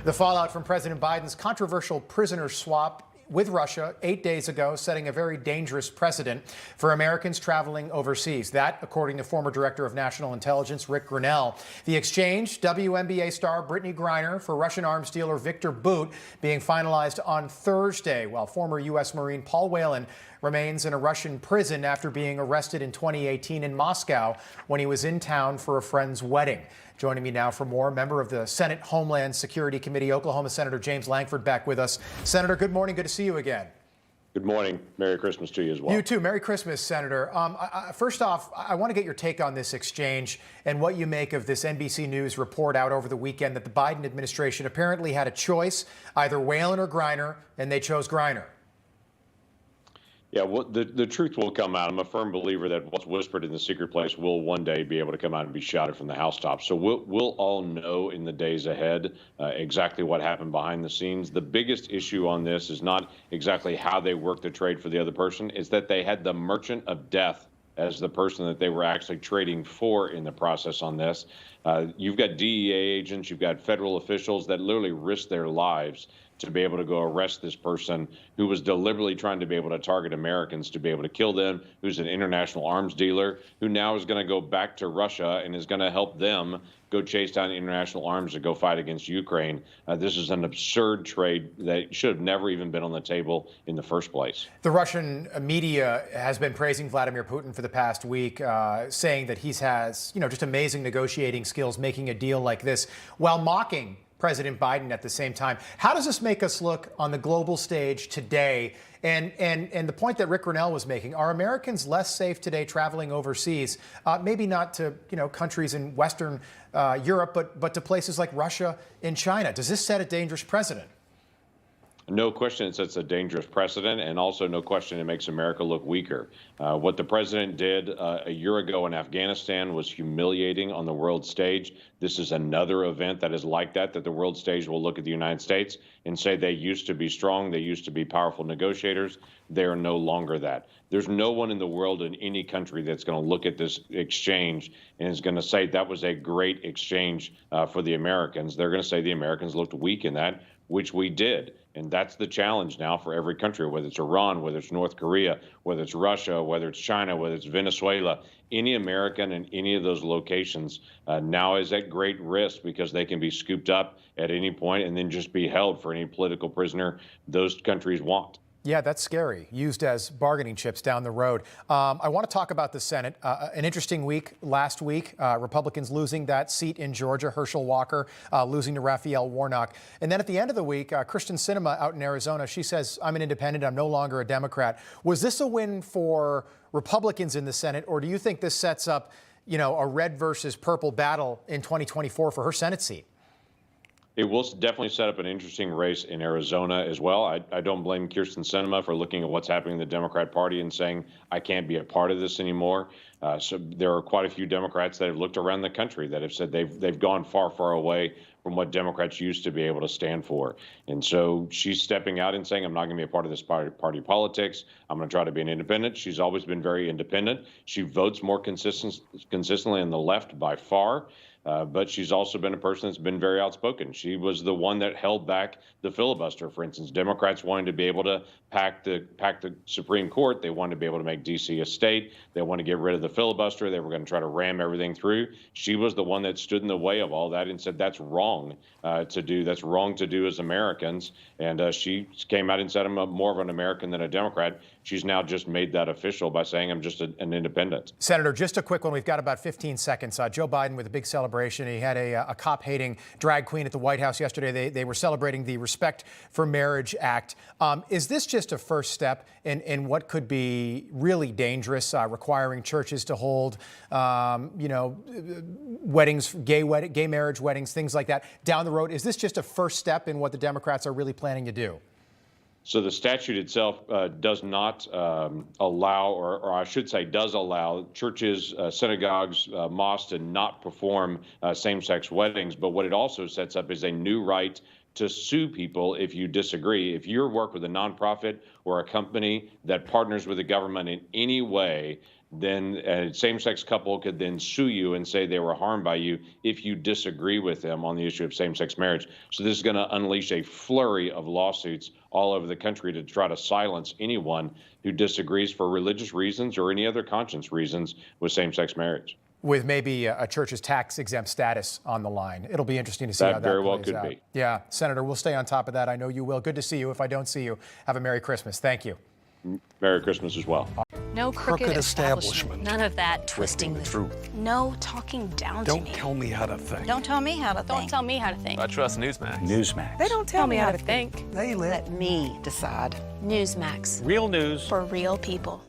The fallout from President Biden's controversial prisoner swap with Russia 8 days ago, setting a very dangerous precedent for Americans traveling overseas. That, according to former Director of National Intelligence Rick Grinnell. The exchange, WNBA star Brittney Griner for Russian arms dealer Victor Bout, being finalized on Thursday, while former U.S. Marine Paul Whelan remains in a Russian prison after being arrested in 2018 in Moscow when he was in town for a friend's wedding. Joining me now for more, member of the Senate Homeland Security Committee, Oklahoma Senator James Lankford, back with us. Senator, good morning. Good to see you again. Good morning. Merry Christmas to you as well. You too. Merry Christmas, Senator. First off, I want to get your take on this exchange and what you make of this NBC News report out over the weekend that the Biden administration apparently had a choice, either Whelan or Griner, and they chose Griner. Yeah, well, the truth will come out. I'm a firm believer that what's whispered in the secret place will one day be able to come out and be shouted from the housetops. So we'll all know in the days ahead exactly what happened behind the scenes. The biggest issue on this is not exactly how they worked the trade for the other person. It's that they had the merchant of death as the person that they were actually trading for in the process on this. You've got DEA agents, you've got federal officials that literally risked their lives to be able to go arrest this person who was deliberately trying to be able to target Americans, to be able to kill them, who's an international arms dealer, who now is going to go back to Russia and is going to help them go chase down international arms to go fight against Ukraine. This is an absurd trade that should have never even been on the table in the first place. The Russian media has been praising Vladimir Putin for the past week, saying that he has, just amazing negotiating skills making a deal like this, while mocking President Biden at the same time. How does this make us look on the global stage today? And the point that Rick Grinnell was making, are Americans less safe today traveling overseas? Maybe not to countries in Western Europe, but to places like Russia and China. Does this set a dangerous precedent? No question it sets a dangerous precedent, and also no question it makes America look weaker. What the president did a year ago in Afghanistan was humiliating on the world stage. This is another event that is like that the world stage will look at the United States and say they used to be strong, they used to be powerful negotiators. They are no longer that. There's no one in the world in any country that's going to look at this exchange and is going to say that was a great exchange for the Americans. They're going to say the Americans looked weak in that, which we did. And that's the challenge now for every country, whether it's Iran, whether it's North Korea, whether it's Russia, whether it's China, whether it's Venezuela. Any American in any of those locations now is at great risk because they can be scooped up at any point and then just be held for any political prisoner those countries want. Yeah, that's scary, used as bargaining chips down the road. I want to talk about the Senate. An interesting week last week, Republicans losing that seat in Georgia, Herschel Walker losing to Raphael Warnock. And then at the end of the week, Kristen Sinema out in Arizona, she says, I'm an independent, I'm no longer a Democrat. Was this a win for Republicans in the Senate, or do you think this sets up, a red versus purple battle in 2024 for her Senate seat? It will definitely set up an interesting race in Arizona as well. I don't blame Kirsten Sinema for looking at what's happening in the Democrat Party and saying, I can't be a part of this anymore. So there are quite a few Democrats that have looked around the country that have said they've gone far, far away from what Democrats used to be able to stand for. And so she's stepping out and saying, I'm not going to be a part of this party politics. I'm going to try to be an independent. She's always been very independent. She votes more consistently on the left by far. But she's also been a person that's been very outspoken. She was the one that held back the filibuster, for instance. Democrats wanted to be able to pack the Supreme Court. They wanted to be able to make D.C. a state. They wanted to get rid of the filibuster. They were going to try to ram everything through. She was the one that stood in the way of all that and said that's wrong to do. That's wrong to do as Americans. And she came out and said I'm more of an American than a Democrat. She's now just made that official by saying I'm just an independent. Senator, just a quick one. We've got about 15 seconds. Joe Biden with a big celebration. He had a cop-hating drag queen at the White House yesterday. They were celebrating the Respect for Marriage Act. Is this just a first step in what could be really dangerous, requiring churches to hold, weddings, gay marriage weddings, things like that down the road? Is this just a first step in what the Democrats are really planning to do? So the statute itself does not allow, or I should say does allow, churches, synagogues, mosques to not perform same-sex weddings. But what it also sets up is a new right to sue people if you disagree. If you work with a nonprofit or a company that partners with the government in any way then a same-sex couple could then sue you and say they were harmed by you if you disagree with them on the issue of same-sex marriage. So this is going to unleash a flurry of lawsuits all over the country to try to silence anyone who disagrees for religious reasons or any other conscience reasons with same-sex marriage. With maybe a church's tax-exempt status on the line. It'll be interesting to see how that very well plays could out. be. Yeah, Senator, we'll stay on top of that. I know you will. Good to see you. If I don't see you, have a Merry Christmas. Thank you. Merry Christmas as well. No crooked establishment. None of that twisting the truth. No talking down to me. Don't tell me how to think. Don't tell me how to think. Don't tell me how to think. I trust Newsmax. Newsmax. They don't tell me how to think. They let me decide. Newsmax. Real news For real people.